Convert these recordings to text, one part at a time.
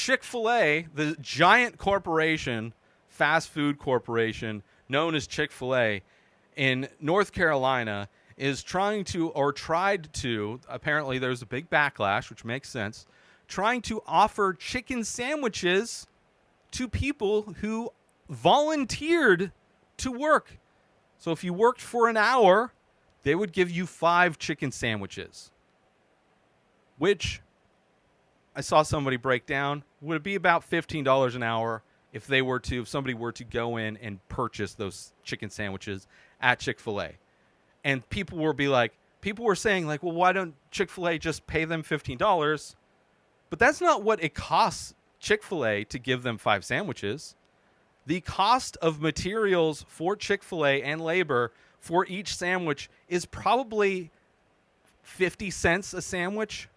Chick-fil-A, the giant corporation, fast food corporation known as Chick-fil-A in North Carolina, is trying to, or tried to, apparently there's a big backlash, which makes sense, trying to offer chicken sandwiches to people who volunteered to work. So if you worked for an hour, they would give you 5 chicken sandwiches, which I saw somebody break down would be about $15 an hour if somebody were to go in and purchase those chicken sandwiches at Chick-fil-A. And people were saying like, well, why don't Chick-fil-A just pay them $15? But that's not what it costs Chick-fil-A to give them 5 sandwiches. The cost of materials for Chick-fil-A and labor for each sandwich is probably 50 cents a sandwich.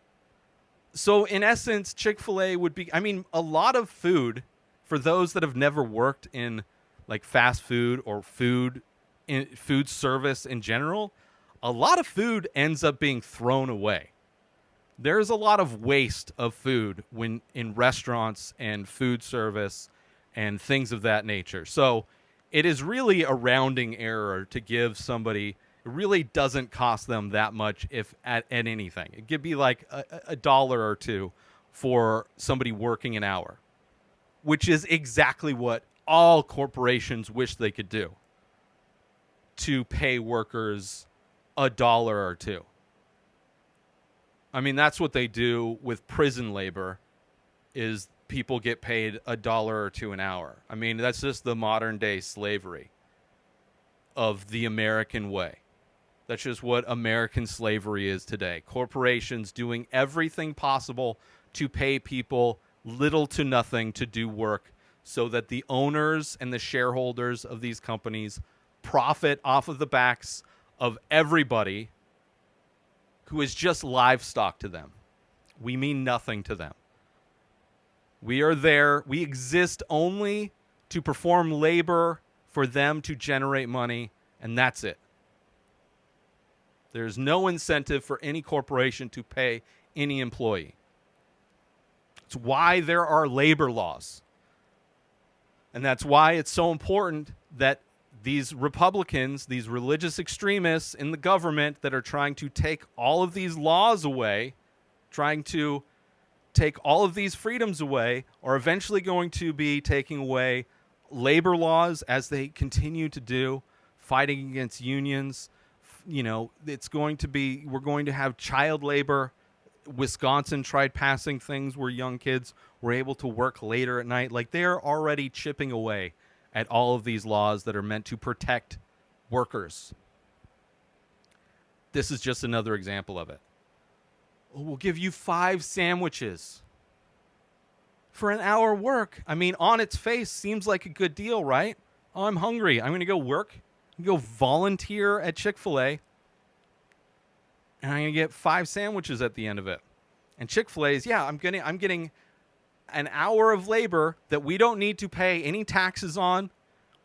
So in essence, Chick-fil-A would be, a lot of food, for those that have never worked in like fast food or food service in general, a lot of food ends up being thrown away. There's a lot of waste of food when in restaurants and food service and things of that nature. So it is really a rounding error to give somebody, it really doesn't cost them that much if at anything. It could be like a dollar or two for somebody working an hour, which is exactly what all corporations wish they could do, to pay workers a dollar or two. That's what they do with prison labor, is people get paid a dollar or two an hour. That's just the modern day slavery of the American way. That's just what American slavery is today. Corporations doing everything possible to pay people little to nothing to do work so that the owners and the shareholders of these companies profit off of the backs of everybody who is just livestock to them. We mean nothing to them. We are there. We exist only to perform labor for them to generate money, and that's it. There's no incentive for any corporation to pay any employee. It's why there are labor laws. And that's why it's so important that these Republicans, these religious extremists in the government that are trying to take all of these laws away, trying to take all of these freedoms away, are eventually going to be taking away labor laws as they continue to do, fighting against unions. It's going to be, we're going to have child labor. Wisconsin tried passing things where young kids were able to work later at night. Like, they're already chipping away at all of these laws that are meant to protect workers. This is just another example of it. We'll give you 5 sandwiches for an hour work. On its face, seems like a good deal, right? Oh, I'm hungry. I'm going to go work. I'm going to go volunteer at Chick-fil-A. And I'm going to get 5 sandwiches at the end of it. And Chick-fil-A is, I'm getting an hour of labor that we don't need to pay any taxes on.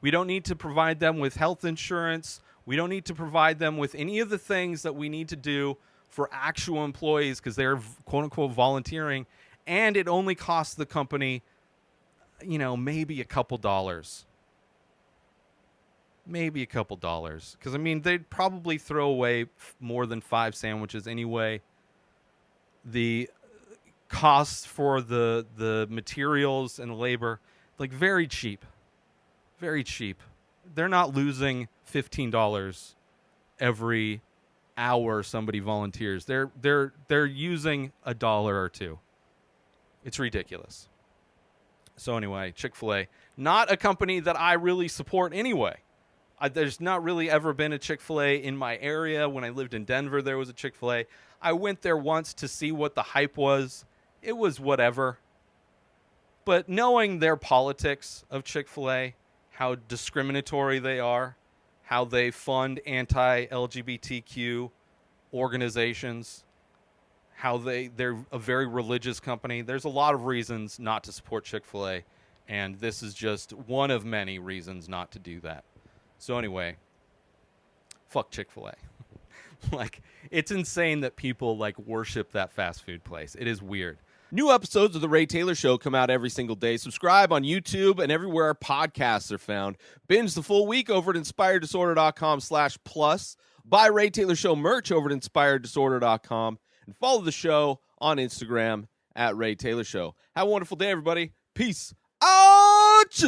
We don't need to provide them with health insurance. We don't need to provide them with any of the things that we need to do for actual employees because they're quote unquote volunteering. And it only costs the company, maybe a couple dollars. Maybe a couple dollars. Because, they'd probably throw away more than 5 sandwiches anyway. The costs for the materials and labor, like, very cheap. Very cheap. They're not losing $15 every hour somebody volunteers. They're using a dollar or two. It's ridiculous. So anyway, Chick-fil-A, not a company that I really support anyway. There's not really ever been a Chick-fil-A in my area. When I lived in Denver, there was a Chick-fil-A. I went there once to see what the hype was. It was whatever. But knowing their politics of Chick-fil-A, how discriminatory they are, how they fund anti-LGBTQ organizations, how they're a very religious company, there's a lot of reasons not to support Chick-fil-A. And this is just one of many reasons not to do that. So anyway, fuck Chick-fil-A. Like, it's insane that people, worship that fast food place. It is weird. New episodes of The Ray Taylor Show come out every single day. Subscribe on YouTube and everywhere our podcasts are found. Binge the full week over at inspireddisorder.com/plus. Buy Ray Taylor Show merch over at inspireddisorder.com. And follow the show on Instagram at Ray Taylor Show. Have a wonderful day, everybody. Peace out!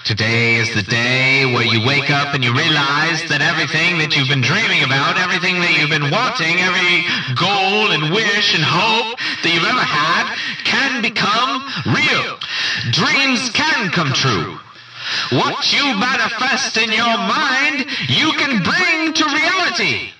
Today is the day where you wake up and you realize that everything that you've been dreaming about, everything that you've been wanting, every goal and wish and hope that you've ever had can become real. Dreams can come true. What you manifest in your mind, you can bring to reality.